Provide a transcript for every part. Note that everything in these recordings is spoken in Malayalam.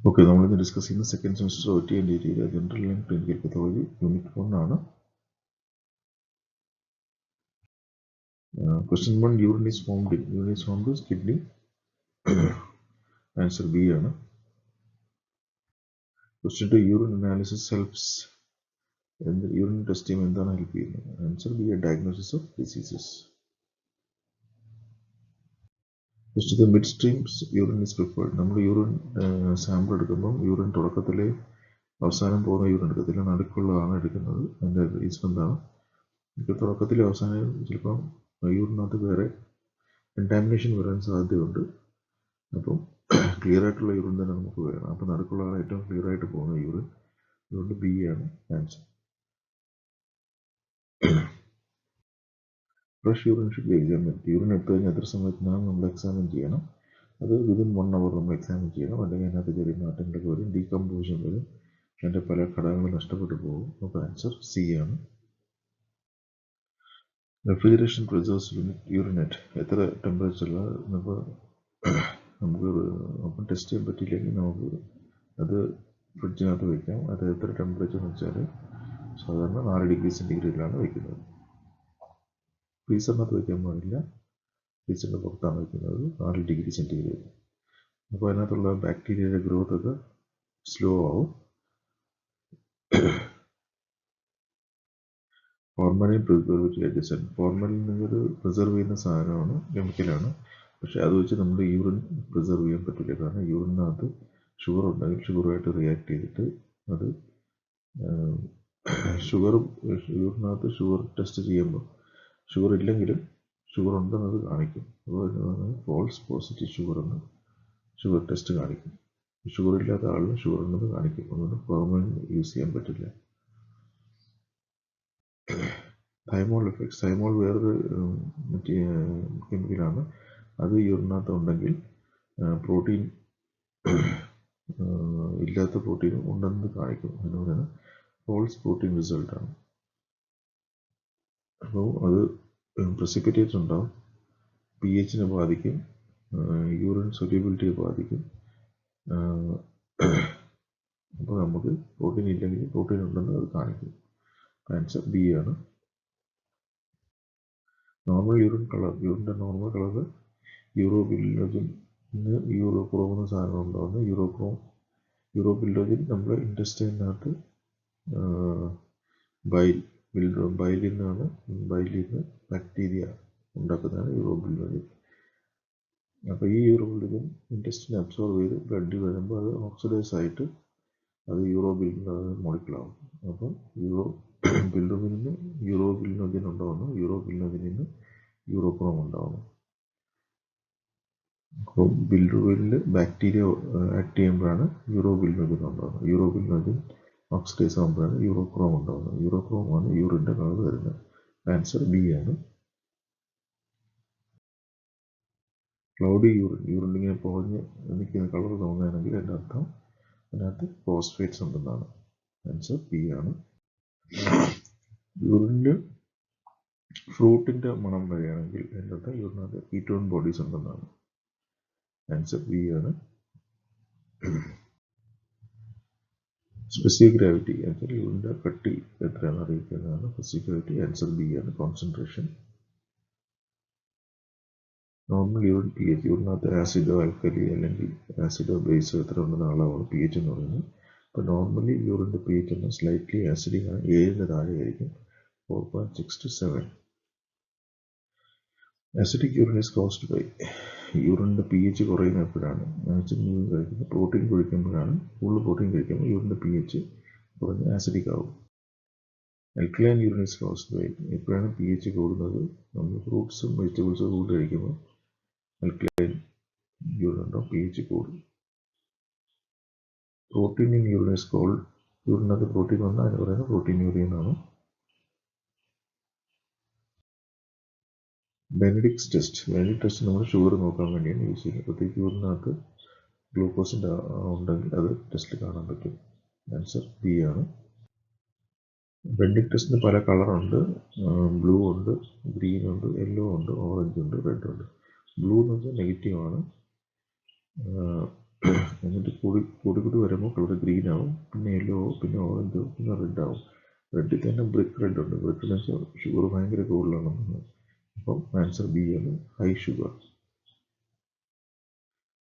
Okay, now we will discuss in the second semester OT and DT, General and Clinical Pathology, Unit 1. Question 1, urine is formed in kidney. Answer B. Question 2, urine analysis helps in the urine testing and then help you. Answer B, a diagnosis of diseases. Question the midstream urine is preferred. Number urine sample urine തുടക്കത്തിലെ അവസാനം പോകുന്ന യൂറിൻ എടുക്കത്തില്ല, നടുക്കുള്ളതാണ് എടുക്കുന്നത്. അതിൻ്റെ റീസൺ എന്താണ്? തുടക്കത്തിലെ അവസാനം ചിലപ്പം യൂറിനകത്ത് വേറെ കണ്ടാമിനേഷൻ വരാൻ സാധ്യതയുണ്ട്. അപ്പം ക്ലിയർ ആയിട്ടുള്ള യൂറിൻ തന്നെ നമുക്ക് വേണം. അപ്പം നടുക്കുള്ളതാണ് ഏറ്റവും ക്ലിയർ ആയിട്ട് പോകുന്ന യൂറിൻ. അതുകൊണ്ട് ബി ആണ് answer. Fresh urine should be examine. Urine എടുത്തു കഴിഞ്ഞാൽ എത്ര സമയത്തിനാണ് നമ്മൾ എക്സാമിൻ ചെയ്യണം? അത് വിതിൻ 1 hour നമ്മൾ എക്സാമിൻ ചെയ്യണം. അല്ലെങ്കിൽ അതിനകത്ത് ചെറിയ മാറ്റങ്ങളൊക്കെ വരും, ഡീകമ്പോസിഷൻ വരും, അതിൻ്റെ പല ഘടകങ്ങളും നഷ്ടപ്പെട്ടു പോകും. അപ്പോൾ ആൻസർ സി ആണ്. റെഫ്രിജറേഷൻ പ്രിസർവ്സ് യൂറിനേറ്റ് എത്ര ടെമ്പറേച്ചറിൽ നമുക്ക് അപ്പം ടെസ്റ്റ് ചെയ്യാൻ പറ്റിയില്ലെങ്കിൽ നമുക്ക് അത് ഫ്രിഡ്ജിനകത്ത് വയ്ക്കാം. അത് എത്ര ടെമ്പറേച്ചർ എന്ന് വെച്ചാൽ സാധാരണ 4 ഡിഗ്രി സെൻറ്റിഗ്രേഡിലാണ് വയ്ക്കുന്നത്. ഫ്രീസറിനകത്ത് വയ്ക്കാൻ പാടില്ല, ഫ്രീസറിൻ്റെ പുറത്താണ് വയ്ക്കുന്നത്, 4 ഡിഗ്രി സെൻറ്റിഗ്രേഡ്. അപ്പോൾ അതിനകത്തുള്ള ബാക്ടീരിയയുടെ ഗ്രോത്ത് ഒക്കെ സ്ലോ ആവും. Formalin preservative agent. ഫോർമലിൻ എന്നൊരു പ്രിസർവ് ചെയ്യുന്ന സാധനമാണ്, കെമിക്കലാണ്. പക്ഷെ അത് വെച്ച് നമ്മൾ യൂറിൻ പ്രിസർവ് ചെയ്യാൻ പറ്റില്ല. കാരണം യൂറിനകത്ത് ഷുഗർ ഉണ്ടെങ്കിൽ ഷുഗറുമായിട്ട് റിയാക്ട് ചെയ്തിട്ട് അത് യൂറിനകത്ത് ഷുഗർ ടെസ്റ്റ് ചെയ്യുമ്പോൾ ഷുഗർ ഇല്ലെങ്കിലും ഷുഗർ ഉണ്ടെന്നത് കാണിക്കും. അപ്പോൾ ഫോൾസ് പോസിറ്റീവ് ഷുഗർ എന്ന് ഷുഗർ ടെസ്റ്റ് കാണിക്കും. ഷുഗർ ഇല്ലാത്ത ആളിന് ഷുഗർ ഉണ്ടെന്ന് കാണിക്കും. അതുകൊണ്ട് ഫോർമലിൻ യൂസ് ചെയ്യാൻ പറ്റില്ല. Thymol effects. തൈമോൾ വേറൊരു മറ്റേ കെമിക്കലാണ്. അത് യൂറിനകത്ത് ഉണ്ടെങ്കിൽ പ്രോട്ടീൻ ഇല്ലാത്ത പ്രോട്ടീൻ ഉണ്ടെന്ന് കാണിക്കും. അതിന് പറയുന്നത് ഫോൾസ് പ്രോട്ടീൻ റിസൾട്ടാണ്. അപ്പോൾ അത് പ്രസിപ്പിറ്റേറ്റ് ഉണ്ടാവും, pH-നെ ബാധിക്കും, യൂറിൻ സൊല്യൂബിലിറ്റിയെ ബാധിക്കും. അപ്പോൾ നമുക്ക് പ്രോട്ടീൻ ഇല്ലെങ്കിൽ പ്രോട്ടീൻ ഉണ്ടെന്ന് അത് കാണിക്കും. ആൻസർ ബി ആണ്. Normal urine colour. യൂറിൻ്റെ നോർമൽ കളർ യൂറോബില്ലോജിൻ യൂറോക്രോം എന്ന സാധനം ഉണ്ടാകുന്നു. യൂറോബില്ലോജിൻ നമ്മുടെ ഇൻറ്റസ്റ്റൈനകത്ത് ബൈലിൽ നിന്ന് ബാക്ടീരിയ ഉണ്ടാക്കുന്നതാണ് യൂറോബില്ലോജിൻ. അപ്പോൾ ഈ യൂറോബില്ലോജിൻ ഇൻറ്റസ്റ്റിനെ അബ്സോർവ് ചെയ്ത് ബ്ലഡിൽ വരുമ്പോൾ അത് ഓക്സിഡൈസ് ആയിട്ട് അത് മോളിക്കുലാവും. അപ്പം ബിൽറുബിനിന് യൂറോബില്ലോജിൻ ഉണ്ടാവുന്നു, യൂറോബില്ലോജിനിന് യൂറോക്രോം ഉണ്ടാവുന്നു. അപ്പോൾ ബിൽറുബിനിൽ ബാക്ടീരിയ ആക്ട് ചെയ്യുമ്പോഴാണ് യൂറോബില്ലോജിൻ ഉണ്ടാകുന്നത്. യൂറോബില്ലോജിൻ ഓക്സിഡൈസ് ആകുമ്പോഴാണ് യൂറോക്രോം ഉണ്ടാകുന്നത്. യൂറോക്രോമാണ് യൂറിൻ്റെ കളർ വരുന്നത്. ആൻസർ ബി ആണ്. ക്ലൗഡി യൂറിൻ ഇങ്ങനെ പുകഞ്ഞ് നിൽക്കുന്ന കളർ തോന്നുകയാണെങ്കിൽ എൻ്റെ അർത്ഥം അതിനകത്ത് ഫോസ്ഫേറ്റ്സ് ഉണ്ടെന്നാണ്. ആൻസർ ബി ആണ്. യൂറിനിൽ ഫ്രൂട്ടിൻ്റെ മണം വരികയാണെങ്കിൽ എൻ്റെ അർത്ഥം യൂറിനകത്ത് കീറ്റോൺ ബോഡീസ് ഉണ്ടെന്നാണ്. ആൻസർ ബി ആണ്. സ്പെസിഫിക് ഗ്രാവിറ്റി എന്നുവെച്ചാൽ യൂറിൻ്റെ കട്ടി എത്രയാണ് അറിയിക്കുന്നതാണ് സ്പെസിഫിക് ഗ്രാവിറ്റി. ആൻസർ ബി ആണ്, കോൺസെൻട്രേഷൻ. Normal urine pH. യൂറിനകത്ത് ആസിഡോ ആൽക്കലി അല്ലെങ്കിൽ ആസിഡോ ബേസോ എത്ര ഉണ്ടെന്ന അളവാണ് pH എന്ന് പറയുന്നത്. അപ്പോൾ നോർമലി യൂറിൻ്റെ pH എന്ന് സ്ലൈറ്റ്ലി ആസിഡിക് ആണ്, 7 താഴെയായിരിക്കും, 4.6 to 7. Acidic urine is caused by. യൂറിൻ്റെ pH കുറയുന്ന എപ്പോഴാണ്? ആസിഡ് കഴിക്കുമ്പോൾ പ്രോട്ടീൻ കഴിക്കുമ്പോഴാണ്. കൂടുതൽ പ്രോട്ടീൻ കഴിക്കുമ്പോൾ യൂറിൻ്റെ pH കുറഞ്ഞ് ആസിഡിക് ആവും. Alkaline urine is caused by. എപ്പോഴാണ് pH കൂടുന്നത്? നമ്മൾ ഫ്രൂട്ട്സും വെജിറ്റബിൾസും കൂടുതൽ കഴിക്കുമ്പോൾ ആൽക്കലൈൻ യൂറിൻ ഉണ്ടാവും, pH കൂടും. Protein in urine is called. യൂറിനകത്ത് പ്രോട്ടീൻ വന്നാൽ അതിന് പറയുന്നത് പ്രോട്ടീൻ യൂറിൻ ആണ്. Benedict's test. ബെനഡിക്സ് ടെസ്റ്റ് നമ്മൾ ഷുഗർ നോക്കാൻ വേണ്ടിയാണ് യൂസ് ചെയ്യുന്നത്. പ്രത്യേകിച്ച് യൂറിനകത്ത് ഗ്ലൂക്കോസിൻ്റെ ഉണ്ടെങ്കിൽ അത് ടെസ്റ്റിൽ കാണാൻ പറ്റും. ആൻസർ ബി ആണ്. ബെനഡിക്സ് ടെസ്റ്റിന് പല കളറുണ്ട്. ബ്ലൂ ഉണ്ട്, ഗ്രീൻ ഉണ്ട്, യെല്ലോ ഉണ്ട്, ഓറഞ്ച് ഉണ്ട്, റെഡ് ഉണ്ട്. ബ്ലൂ എന്ന് വെച്ചാൽ നെഗറ്റീവ് ആണ്. എന്നിട്ട് കൂടി വരുമ്പോൾ കളർ ഗ്രീൻ ആവും, പിന്നെ യെല്ലോ ആവും, പിന്നെ ഓറഞ്ച് ആവും, പിന്നെ റെഡ് ആവും. റെഡിൽ തന്നെ ബ്രിക്ക് റെഡ് ഉണ്ട്. ബ്രിക്ക് എന്ന് വെച്ചാൽ ഷുഗർ ഭയങ്കര കൂടുതലാണ്. അപ്പം ആൻസർ ബി ആണ്, ഹൈ ഷുഗർ.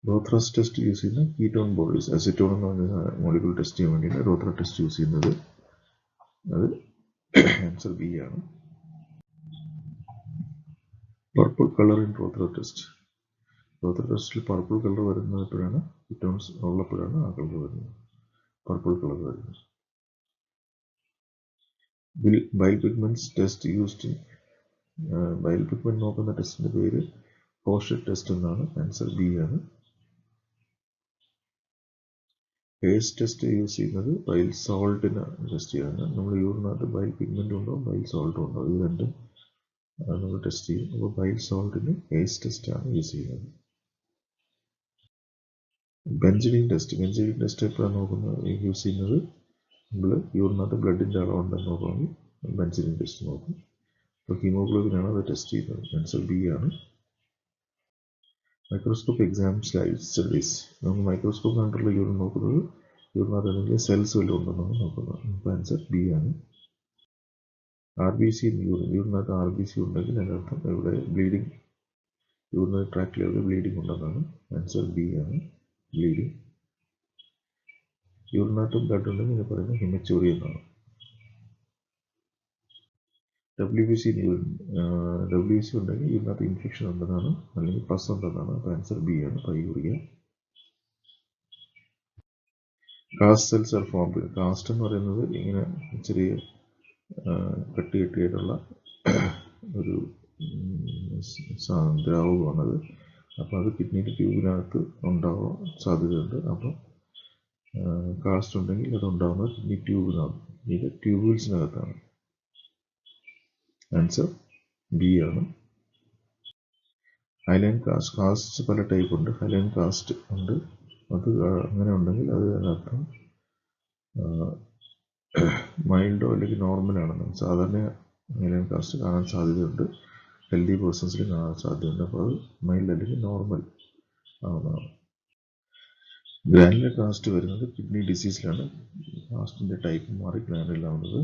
റോത്രാസ് ടെസ്റ്റ് യൂസ് ചെയ്യുന്ന കീറ്റോൺ ബോഡീസ്, അസിറ്റോൺ എന്ന് പറഞ്ഞ മോളിക്യൂൾ ടെസ്റ്റ് ചെയ്യാൻ വേണ്ടിയിട്ട് റോത്ര ടെസ്റ്റ് യൂസ് ചെയ്യുന്നത്. അത് ആൻസർ ബി ആണ്. Purple colour in Rothera test. Rothera ടെസ്റ്റിൽ പർപ്പിൾ കളർ വരുന്നത് എപ്പോഴാണ്? കീറ്റോൺസ് ഉള്ളപ്പോഴാണ് ആ കളർ വരുന്നത്, പർപ്പിൾ കളർ വരുന്നത്. Bile pigments test used in, bile pigment നോക്കുന്ന ടെസ്റ്റിന്റെ പേര് ഫോഷറ്റ് ടെസ്റ്റ് എന്നാണ്. ആൻസർ ബി ആണ്. പേസ് ടെസ്റ്റ് യൂസ് ചെയ്യുന്നത് ബൈൽ സോൾട്ടിന് ടെസ്റ്റ് ചെയ്യാനാണ്. നമ്മൾ യൂറിനകത്ത് ബൈൽ പിഗ്മെന്റ് ഉണ്ടോ ബൈൽ സോൾട്ടും ഉണ്ടോ, ഇത് രണ്ടും നമ്മൾ ടെസ്റ്റ് ചെയ്യും. അപ്പോൾ ബൈൽ സോൾട്ടിന് പേസ് ടെസ്റ്റ് ആണ് യൂസ് ചെയ്യുന്നത്. ബെഞ്ചിൻ ടെസ്റ്റ് എപ്പോഴാണ് നോക്കുന്നത്, യൂസ് ചെയ്യുന്നത്? നമ്മൾ യൂറിനകത്ത് ബ്ലഡിന്റെ അളവുണ്ടെന്ന് നോക്കണമെങ്കിൽ ബെഞ്ചിൻ ടെസ്റ്റ് നോക്കും. അപ്പോൾ ഹീമോഗ്ലോബിൻ ആണ് അത് ടെസ്റ്റ് ചെയ്യുന്നത്. ആൻസർ ബി ആണ്. Microscope exams life studies. നമ്മൾ മൈക്രോസ്കോപ്പ് കണ്ടുള്ള യൂറിൻ നോക്കുന്നത് യൂറിനകത്ത് എന്തെങ്കിലും സെൽസ് വല്ലതും ഉണ്ടെന്നാണ് നോക്കുന്നത്. അപ്പോൾ ആൻസർ ബി ആണ്. RBC യൂറിനകത്ത് RBC ഉണ്ടെങ്കിൽ അതിനർത്ഥം ഇവിടെ ബ്ലീഡിങ്, യൂറിനറി ട്രാക്റ്റിൽ എവിടെ ബ്ലീഡിങ് ഉണ്ടെന്നാണ്. ആൻസർ ബി ആണ്, ബ്ലീഡിങ്. യൂറിനകത്ത് ബ്ലഡ് ഉണ്ടെങ്കിൽ ഇതിനെ പറയുന്നത് ഹെമച്ചൂറി എന്നാണ്. WBC ഉണ്ടെങ്കിൽ ഇതിനകത്ത് ഇൻഫെക്ഷൻ ഉണ്ടെന്നാണ്, അല്ലെങ്കിൽ പസ് ഉണ്ടെന്നാണ്. അപ്പോൾ ആൻസർ ബി ആണ്, pyuria. Cast cells are formed. Cast എന്ന് പറയുന്നത് ഇങ്ങനെ ചെറിയ കട്ടിയായിട്ടുള്ള ഒരു ദ്രാവകമാണത്. അപ്പോൾ അത് കിഡ്നിയുടെ ട്യൂബിനകത്ത് ഉണ്ടാവാൻ സാധ്യതയുണ്ട്. അപ്പം കാസ്റ്റ് ഉണ്ടെങ്കിൽ അത് ഉണ്ടാകുന്നത് കിഡ്നി ട്യൂബിനകത്ത്, ഇത് ട്യൂബിൾസിനകത്താണ്. ആൻസർ ബി ആണ്. ഹൈലൈൻ കാസ്റ്റ് പല ടൈപ്പ് ഉണ്ട്. ഹൈലൈൻ കാസ്റ്റ് ഉണ്ട്, അത് അങ്ങനെ ഉണ്ടെങ്കിൽ അത് അതിനർത്ഥം മൈൽഡോ അല്ലെങ്കിൽ നോർമലാണെന്ന്. സാധാരണ ഹൈലൈൻ കാസ്റ്റ് കാണാൻ സാധ്യതയുണ്ട്, ഹെൽത്തി പേഴ്സൺസിൽ കാണാൻ സാധ്യതയുണ്ട്. അപ്പോൾ അത് മൈൽഡ് അല്ലെങ്കിൽ നോർമൽ ആവുന്നതാണ്. ഗ്രാനുലർ കാസ്റ്റ് വരുന്നത് കിഡ്നി ഡിസീസിലാണ്. കാസ്റ്റിന്റെ ടൈപ്പ് മാറി ഗ്രാനുലർ ആവുന്നത്.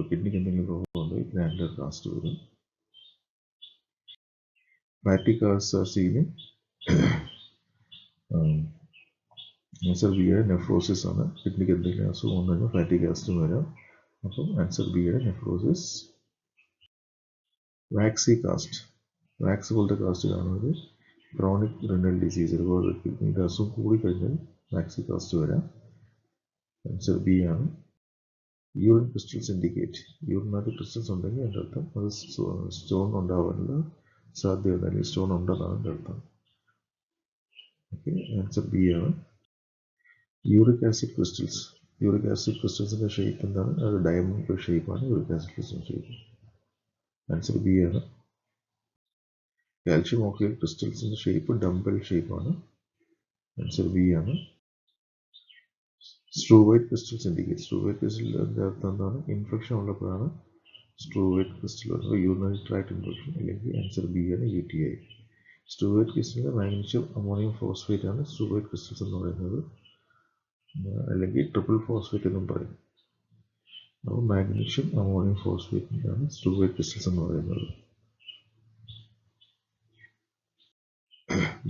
കിഡ്നിക്ക് എന്തെങ്കിലും പ്രോബ്ലം ഉണ്ടെങ്കിൽ ഗ്രാനുലർ കാസ്റ്റ് വരും. Fatty cast are seen in, answer B ആണ്, നെഫ്രോസിസ് ആണ്. കിഡ്നിക്ക് എന്തെങ്കിലും അസുഖം ഉണ്ടെങ്കിൽ ഫാറ്റി കാസ്റ്റും വരാം. അപ്പം ആൻസർ ബി ആണ്, നെഫ്രോസിസ്. വാക്സി കാസ്റ്റ്, വാക്സ് പോലത്തെ കാസ്റ്റ് കാണുന്നത് ക്രോണിക് റിനൽ ഡിസീസ്, അതുപോലെ കിഡ്നിയുടെ അസുഖം കൂടിക്കഴിഞ്ഞാൽ വാക്സി കാസ്റ്റ് വരാം. ആൻസർ ബി ആണ്. യൂറിൻ ക്രിസ്റ്റൽസ് ഇൻഡിക്കേറ്റ്, യൂറിനകത്ത് ക്രിസ്റ്റൽസ് ഉണ്ടെങ്കിൽ അതിൻ്റെ അർത്ഥം അത് സ്റ്റോൺ ഉണ്ടാവാനുള്ള സാധ്യത, അല്ലെങ്കിൽ സ്റ്റോൺ ഉണ്ടെന്നാണ് എൻ്റെ അർത്ഥം. ഓക്കെ, ആൻസർ ബി ആണ്. Uric acid crystals, uric acid ക്രിസ്റ്റൽസിന്റെ ഷേപ്പ് എന്താണ്? അത് ഡയമണ്ട് ഷേപ്പാണ് uric acid crystal shape. Answer B ആണ്. കാൽഷ്യം ഓക്സൈഡ് ക്രിസ്റ്റൽസിന്റെ ഷേപ്പ് ഡംബൽ ഷേപ്പാണ്. ആൻസർ ബി ആണ്. സ്ട്രൂവൈറ്റ് ക്രിസ്റ്റൽസ് ഇൻഡിക്കേറ്റ്, സ്ട്രൂവൈറ്റ് ക്രിസ്റ്റലിന്റെ അർത്ഥം എന്താണ്? ഇൻഫെക്ഷൻ ഉള്ളപ്പോഴാണ് സ്ട്രൂവൈറ്റ് ക്രിസ്റ്റൽ വരുന്നത്, യൂറിനറി ട്രാക്ട് ഇൻഫെക്ഷൻ. അല്ലെങ്കിൽ ആൻസർ ബി ആണ്, UTI. സ്ട്രൂവൈറ്റ് ക്രിസ്റ്റലിന്റെ മാഗ്നീഷ്യം അമോണിയം ഫോസ്ഫേറ്റ് ആണ് സ്ട്രൂവൈറ്റ് ക്രിസ്റ്റൽസ് എന്ന് പറയുന്നത്, അല്ലെങ്കിൽ ട്രിപ്പിൾ ഫോസ്ഫേറ്റ് എന്നും പറയും. അപ്പോൾ മാഗ്നീഷ്യം അമോണിയം ഫോസ്ഫേറ്റിനാണ് സ്ട്രൂവൈറ്റ് ക്രിസ്റ്റൽസ് എന്ന് പറയുന്നത്.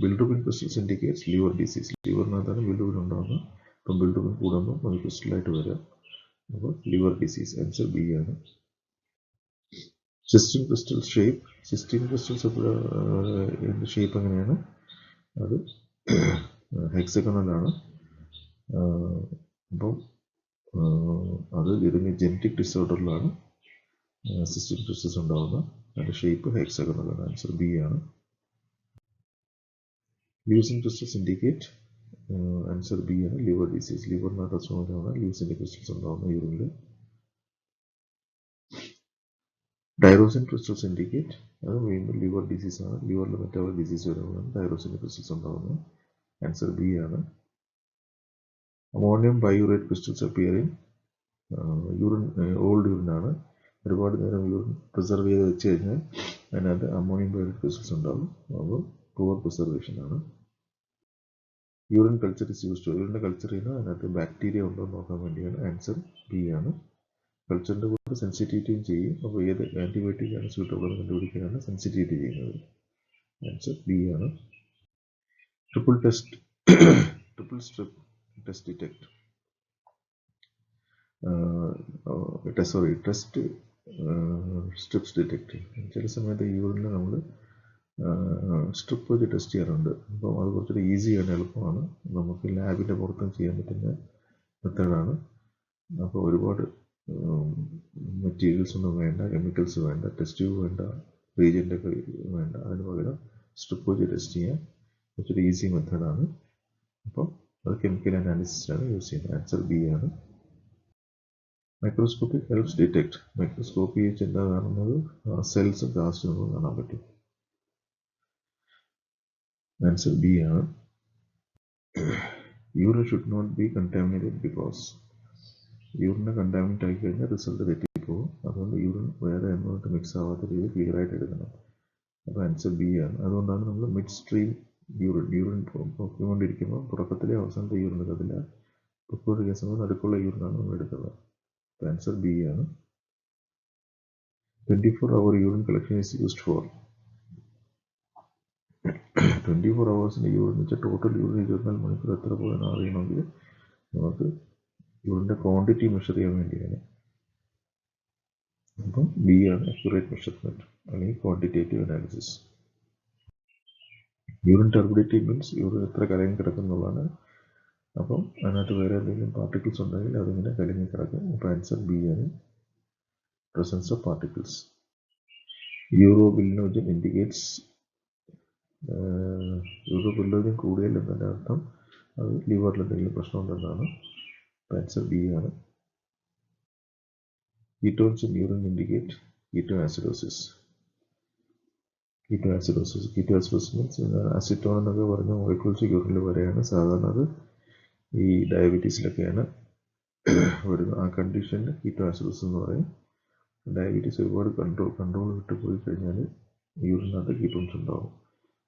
Bilirubin crystals indicates liver disease, ലിവറിനകത്താണ് ബിൽഡുബിൻ ഉണ്ടാകുന്നത്. അപ്പം ബിൽഡുബിൻ കൂടുമ്പോൾ അത് ക്രിസ്റ്റലായിട്ട് വരാം. അപ്പോൾ ലിവർ ഡിസീസ്. ആൻസർ ബി ആണ്. Cystine crystal shape, cystine crystals shape എങ്ങനെയാണ്? അത് ഹെക്സഗണലാണ്. അപ്പം അത് ഇതിന് ജനറ്റിക് ഡിസോർഡറിലാണ് സിസ്റ്റീൻ ക്രിസ്റ്റൽസ് ഉണ്ടാകുന്നത്. അതിന്റെ ഷേപ്പ് ഹെക്സഗണലാണ്. ആൻസർ ബി ആണ്. Leucine crystals indicate, answer B ആണ്, ലിവർ ഡിസീസ്. ലിവറിനകത്ത് അസുഖമാണ് ലൂസിന്റെ ക്രിസ്റ്റൽസ് ഉണ്ടാകുന്ന യൂറിനിൽ. ഡൈറോസിൻ ക്രിസ്റ്റൽസ് ഇൻഡിക്കേറ്റ്, അത് വീണ്ടും ലിവർ ഡിസീസ് ആണ്. ലിവറിൽ മെറ്റാബോളിക് ഡിസീസ് വരുമ്പോഴാണ് ഡൈറോസിന്റെ ക്രിസ്റ്റൽസ് ഉണ്ടാകുന്നത്. ആൻസർ ബി ആണ്. Ammonium biurate crystals appear in urine, old urine ആണ്. ഒരുപാട് നേരം യൂറിൻ പ്രിസർവ് ചെയ്ത് വെച്ച് കഴിഞ്ഞാൽ അതിനകത്ത് അമോണിയം ബൈയൂറേറ്റ് ക്രിസ്റ്റൽസ് ഉണ്ടാകും. അപ്പോൾ പുവർ പ്രിസർവേഷൻ ആണ്. യൂറിൻ കൾച്ചർ ഇസ് യൂസ്ഡ് യൂറിൻ്റെ കൾച്ചർ ചെയ്യുന്നത് അതിനകത്ത് ബാക്ടീരിയ ഉണ്ടോ എന്ന് നോക്കാൻ വേണ്ടിയാണ്. ആൻസർ ബി ആണ്. കൾച്ചറിൻ്റെ കൂടെ സെൻസിറ്റിവിറ്റിയും ചെയ്യും. അപ്പോൾ ഏത് ആൻറ്റിബയോട്ടിക് ആണ് സ്യൂട്ടബിൾ എന്ന് കണ്ടുപിടിക്കാനാണ് സെൻസിറ്റിവിറ്റി ചെയ്യുന്നത്. ആൻസർ ബി ആണ്. Triple strip test detect test strips detect. ചില സമയത്ത് യൂറിനിൽ നമ്മൾ സ്ട്രിപ്പ് വെച്ച് ടെസ്റ്റ് ചെയ്യാറുണ്ട്. അപ്പോൾ അത് കുറച്ചുകൂടി ഈസിയാണ്, എളുപ്പമാണ്, നമുക്ക് ലാബിൻ്റെ പുറത്തും ചെയ്യാൻ പറ്റുന്ന മെത്തേഡാണ്. അപ്പോൾ ഒരുപാട് മെറ്റീരിയൽസ് ഒന്നും വേണ്ട, കെമിക്കൽസ് വേണ്ട, ടെസ്റ്റ് ട്യൂബ് വേണ്ട, റീജൻ്റൊക്കെ വേണ്ട. അതിന് പകരം സ്ട്രിപ്പ് വെച്ച് ടെസ്റ്റ് ചെയ്യാൻ കുറച്ചൊരു ഈസി മെത്തേഡാണ്. അപ്പോൾ അത് കെമിക്കൽ അനാലിസിസിലാണ് യൂസ് ചെയ്യുന്നത്. ആൻസർ ബി ആണ്. Microscopic helps detect. മൈക്രോസ്കോപ്പി വെച്ച് എന്താ കാണുന്നത്? സെൽസും കാസ്റ്റും കാണാൻ പറ്റും. ആൻസർ ബി ആണ്. Urine should not be contaminated because യൂറിനെ കണ്ടാമിനേറ്റ് ആയി കഴിഞ്ഞാൽ റിസൾട്ട് തെറ്റിപ്പോകും. അതുകൊണ്ട് യൂറിൻ വേറെ എന്നോട്ട് മിക്സ് ആവാത്ത രീതിയിൽ ക്ലിയർ ആയിട്ട് എടുക്കണം. അപ്പോൾ ആൻസർ ബി ആണ്. അതുകൊണ്ടാണ് നമ്മൾ മിഡ് സ്ട്രീം യൂറിൻ പൊക്കിക്കൊണ്ടിരിക്കുമ്പോൾ തുടക്കത്തിലെ അവസാനത്തെ യൂറിൻ എടുക്കത്തില്ല. പൊക്കിക്കൊണ്ടിരിക്കുന്ന സമയം നടുക്കുള്ള യൂറിനാണ് നമ്മൾ എടുക്കുന്നത്. അപ്പോൾ ആൻസർ ബി ആണ്. 24-hour urine collection is used for 24 hours urine വെച്ചാൽ ടോട്ടൽ യൂറിൻ 24 മണിക്കൂർ എത്ര പോയെന്ന് അറിയണമെങ്കിൽ നമുക്ക് യൂറിൻ്റെ ക്വാണ്ടിറ്റി മെഷർ ചെയ്യാൻ വേണ്ടിയാണ്. അപ്പം ബി ആണ് അക്യുറേറ്റ് മെഷർമെൻറ്റ് അല്ലെങ്കിൽ quantitative analysis. Urine turbidity means urine എത്ര കലങ്ങി കിടക്കുന്നുള്ളതാണ്. അപ്പം അതിനകത്ത് വേറെ എന്തെങ്കിലും പാർട്ടിക്കിൾസ് ഉണ്ടെങ്കിൽ അതിങ്ങനെ കലങ്ങി കിടക്കും. അപ്പോൾ ആൻസർ ബി ആണ്, presence of particles. Urobilinogen indicates urobilinogen കൂടിയല്ലെന്നതിൻ്റെ അർത്ഥം അത് ലിവറിൽ എന്തെങ്കിലും പ്രശ്നമുണ്ടെന്നാണ്. ആൻസർ ബി ആണ്. Ketones in urine indicate ketoacidosis. Ketoacidosis means acetone എന്നൊക്കെ പറഞ്ഞ മോളിക്യൂൾസ് യൂറിനിൽ വരെയാണ്. സാധാരണ അത് ഈ ഡയബറ്റീസിലൊക്കെയാണ് വരുന്നത്. ആ കണ്ടീഷനിൽ കീറ്റോആസിഡോസിസ് എന്ന് പറയും. ഡയബറ്റീസ് ഒരുപാട് കൺട്രോൾ വിട്ട് പോയി കഴിഞ്ഞാൽ യൂറിനകത്ത് കീറ്റോൺസ് ഉണ്ടാവും.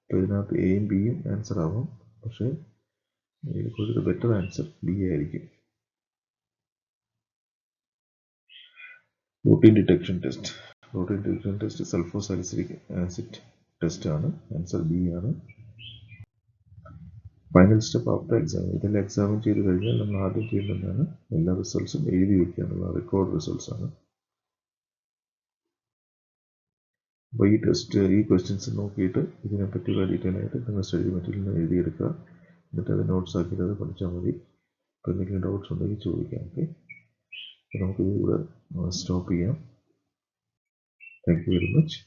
അപ്പോൾ ഇതിനകത്ത് എയും ബിയും ആൻസർ ആവും. പക്ഷേ ഇതിനെക്കുറിച്ചൊരു ബെറ്റർ ആൻസർ ബി ആയിരിക്കും. Protein detection test sulfosalicylic acid test ആണ്. ആൻസർ ബി ആണ്. Final step after exam. ഇതെല്ലാം എക്സാമിൻ ചെയ്ത് കഴിഞ്ഞാൽ നമ്മൾ ആദ്യം ചെയ്യുന്നതാണ് എല്ലാ റിസൾട്ട്സും എഴുതി വയ്ക്കുക എന്നുള്ള റെക്കോർഡ് റിസൾട്ട്സ് ആണ്. അപ്പോൾ ഈ ക്വസ്റ്റ്യൻസ് നോക്കിയിട്ട് ഇതിനെപ്പറ്റിയുള്ള ഡീറ്റെയിൽ ആയിട്ട് നിങ്ങൾ സ്റ്റഡി മെറ്റീരിയൽ എഴുതിയെടുക്കുക. എന്നിട്ട് അത് നോട്ട്സ് ആക്കിയിട്ട് അത് പഠിച്ചാൽ മതി. അപ്പോൾ എന്തെങ്കിലും ഡൗട്ട്സ് ഉണ്ടെങ്കിൽ ചോദിക്കാം. ഓക്കെ, നമുക്കിത് ഇവിടെ സ്റ്റോപ്പ് ചെയ്യാം. Thank you very much.